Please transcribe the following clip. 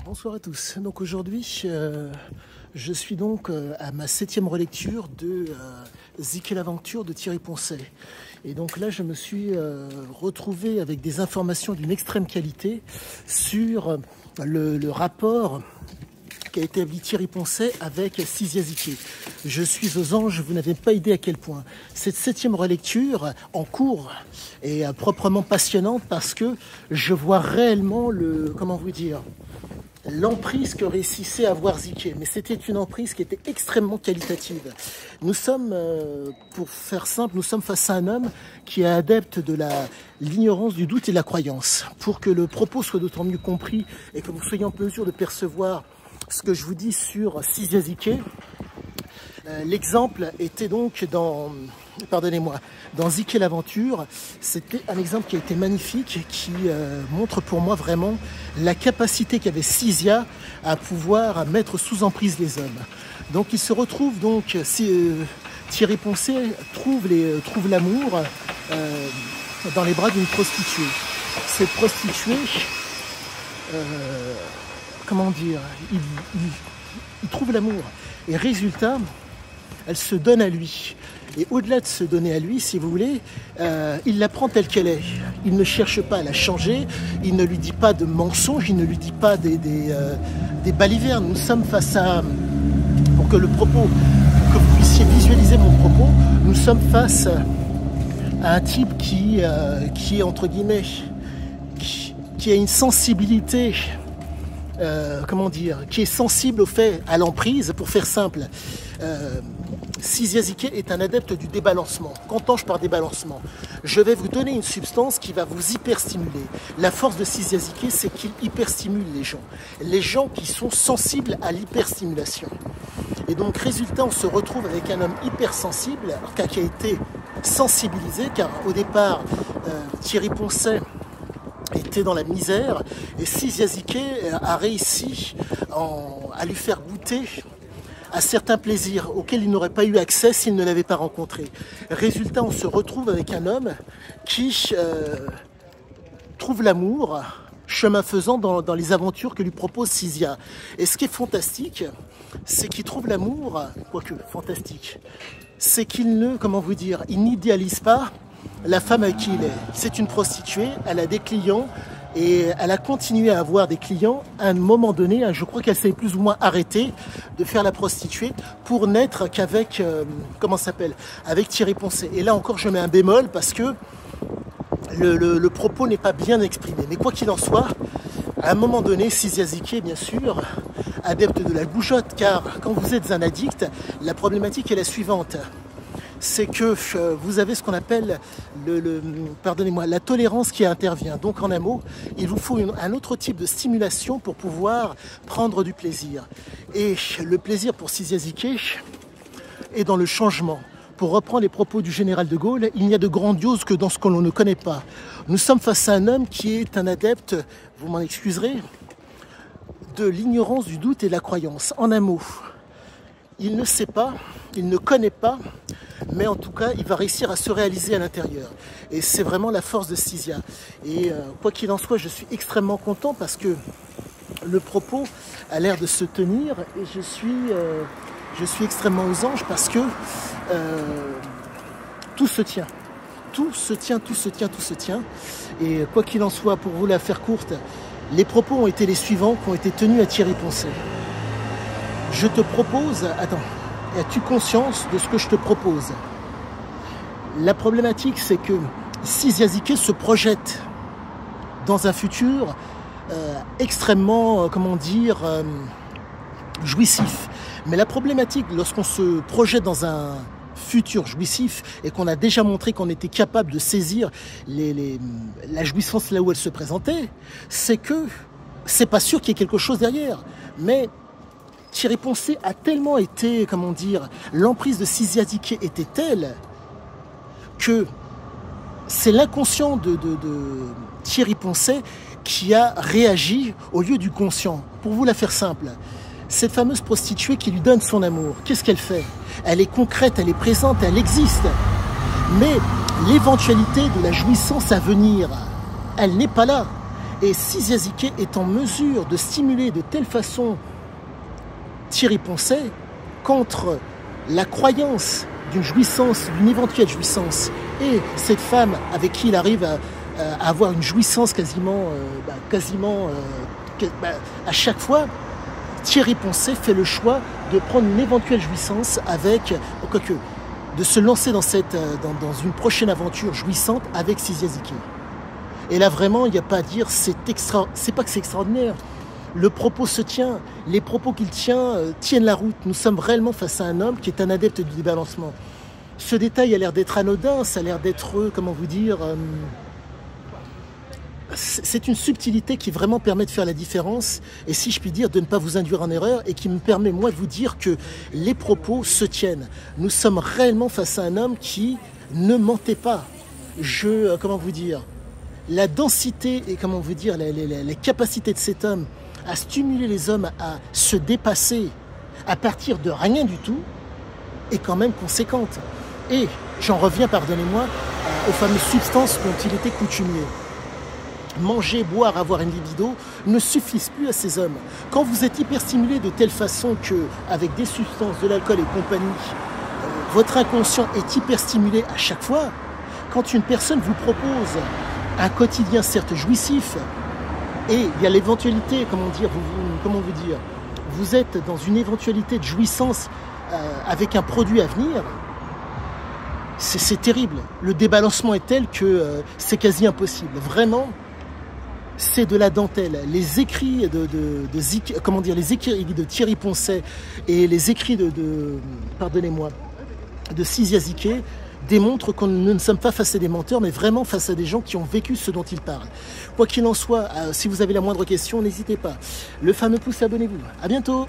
Bonsoir à tous. Donc aujourd'hui, je suis donc à ma 7e relecture de Ziké l'aventure de Thierry Poncet. Et donc là, je me suis retrouvé avec des informations d'une extrême qualité sur le rapport qui a été établi Thierry Poncet avec Sizia Ziké. Je suis aux anges, vous n'avez pas idée à quel point. Cette 7e relecture en cours est proprement passionnante parce que je vois réellement l'emprise que réussissait à avoir Ziké. Mais c'était une emprise qui était extrêmement qualitative. Nous sommes, pour faire simple, nous sommes face à un homme qui est adepte de l'ignorance, du doute et de la croyance. Pour que le propos soit d'autant mieux compris et que vous soyez en mesure de percevoir ce que je vous dis sur Sizia Ziké, l'exemple était donc dans Ziké l'aventure. C'était un exemple qui a été magnifique, qui montre pour moi vraiment la capacité qu'avait Sizia à pouvoir mettre sous emprise les hommes. Donc il se retrouve donc, Thierry Poncet trouve l'amour dans les bras d'une prostituée. Cette prostituée, il trouve l'amour. Et résultat, elle se donne à lui. Et au-delà de se donner à lui, si vous voulez, il la prend telle qu'elle est. Il ne cherche pas à la changer, il ne lui dit pas de mensonges, il ne lui dit pas des balivernes. Nous sommes face à, pour que vous puissiez visualiser mon propos, nous sommes face à un type qui est, entre guillemets, qui a une sensibilité, qui est sensible au fait, à l'emprise, pour faire simple. Sizia Ziké est un adepte du débalancement. Qu'entends-je par débalancement? Je vais vous donner une substance qui va vous hyperstimuler. La force de Sizia Ziké, c'est qu'il hyperstimule les gens. Les gens qui sont sensibles à l'hyperstimulation. Et donc, résultat, on se retrouve avec un homme hypersensible, qui a été sensibilisé, car au départ, Thierry Poncet était dans la misère, et Sizia Ziké a réussi à lui faire goûter à certains plaisirs auxquels il n'aurait pas eu accès s'il ne l'avait pas rencontré. Résultat, on se retrouve avec un homme qui trouve l'amour, chemin faisant dans les aventures que lui propose Sizia. Et ce qui est fantastique, c'est qu'il trouve l'amour, quoique fantastique, c'est qu'il il n'idéalise pas la femme avec qui il est. C'est une prostituée, elle a des clients, et elle a continué à avoir des clients. À un moment donné, je crois qu'elle s'est plus ou moins arrêtée de faire la prostituée pour n'être qu'avec, avec Thierry Poncet. Et là encore, je mets un bémol parce que le propos n'est pas bien exprimé. Mais quoi qu'il en soit, à un moment donné, Sizia Ziké, bien sûr, adepte de la goujotte, car quand vous êtes un addict, la problématique est la suivante. C'est que vous avez ce qu'on appelle la tolérance qui intervient. Donc en un mot, il vous faut un autre type de stimulation pour pouvoir prendre du plaisir. Et le plaisir pour Sizia Ziké est dans le changement. Pour reprendre les propos du général de Gaulle, il n'y a de grandiose que dans ce que l'on ne connaît pas. Nous sommes face à un homme qui est un adepte, vous m'en excuserez, de l'ignorance, du doute et de la croyance. En un mot, il ne sait pas, il ne connaît pas, mais en tout cas, il va réussir à se réaliser à l'intérieur. Et c'est vraiment la force de Sizia. Et quoi qu'il en soit, je suis extrêmement content parce que le propos a l'air de se tenir. Et je suis extrêmement aux anges parce que tout se tient. Tout se tient, tout se tient, tout se tient. Et quoi qu'il en soit, pour vous la faire courte, les propos ont été les suivants qui ont été tenus à Thierry Poncet. Je te propose... Attends, as-tu conscience de ce que je te propose? La problématique, c'est que Sizia Ziké se projette dans un futur extrêmement, jouissif. Mais la problématique, lorsqu'on se projette dans un futur jouissif et qu'on a déjà montré qu'on était capable de saisir la jouissance là où elle se présentait, c'est que c'est pas sûr qu'il y ait quelque chose derrière. Mais Thierry Poncet a tellement été, l'emprise de Sizia Ziké était telle que c'est l'inconscient de Thierry Poncet qui a réagi au lieu du conscient. Pour vous la faire simple, cette fameuse prostituée qui lui donne son amour, qu'est-ce qu'elle fait? Elle est concrète, elle est présente, elle existe. Mais l'éventualité de la jouissance à venir, elle n'est pas là. Et si Ziaziké est en mesure de stimuler de telle façon Thierry Poncet contre la croyance d'une jouissance, d'une éventuelle jouissance, et cette femme avec qui il arrive à avoir une jouissance quasiment à chaque fois, Thierry Poncet fait le choix de prendre une éventuelle jouissance avec, quoique, de se lancer dans une prochaine aventure jouissante avec Ziaziké. Et là vraiment, il n'y a pas à dire, c'est pas que c'est extraordinaire. Le propos se tient, les propos qu'il tient tiennent la route. Nous sommes réellement face à un homme qui est un adepte du débalancement. Ce détail a l'air d'être anodin, ça a l'air d'être, comment vous dire, c'est une subtilité qui vraiment permet de faire la différence et si je puis dire de ne pas vous induire en erreur et qui me permet moi de vous dire que les propos se tiennent. Nous sommes réellement face à un homme qui ne mentait pas. Comment vous dire, la densité et comment vous dire, les capacités de cet homme à stimuler les hommes à se dépasser à partir de rien du tout est quand même conséquente. Et j'en reviens, pardonnez-moi, aux fameuses substances dont il était coutumier. Manger, boire, avoir une libido ne suffisent plus à ces hommes. Quand vous êtes hyperstimulé de telle façon que, avec des substances, de l'alcool et compagnie, votre inconscient est hyperstimulé à chaque fois, quand une personne vous propose un quotidien certes jouissif, et il y a l'éventualité, comment vous dire, vous êtes dans une éventualité de jouissance avec un produit à venir, c'est terrible. Le débalancement est tel que c'est quasi impossible. Vraiment, c'est de la dentelle. Les écrits les écrits de Thierry Poncet et les écrits de Ziaziké démontrent que nous ne sommes pas face à des menteurs, mais vraiment face à des gens qui ont vécu ce dont ils parlent. Quoi qu'il en soit, si vous avez la moindre question, n'hésitez pas. Le fameux pouce, abonnez-vous. À bientôt.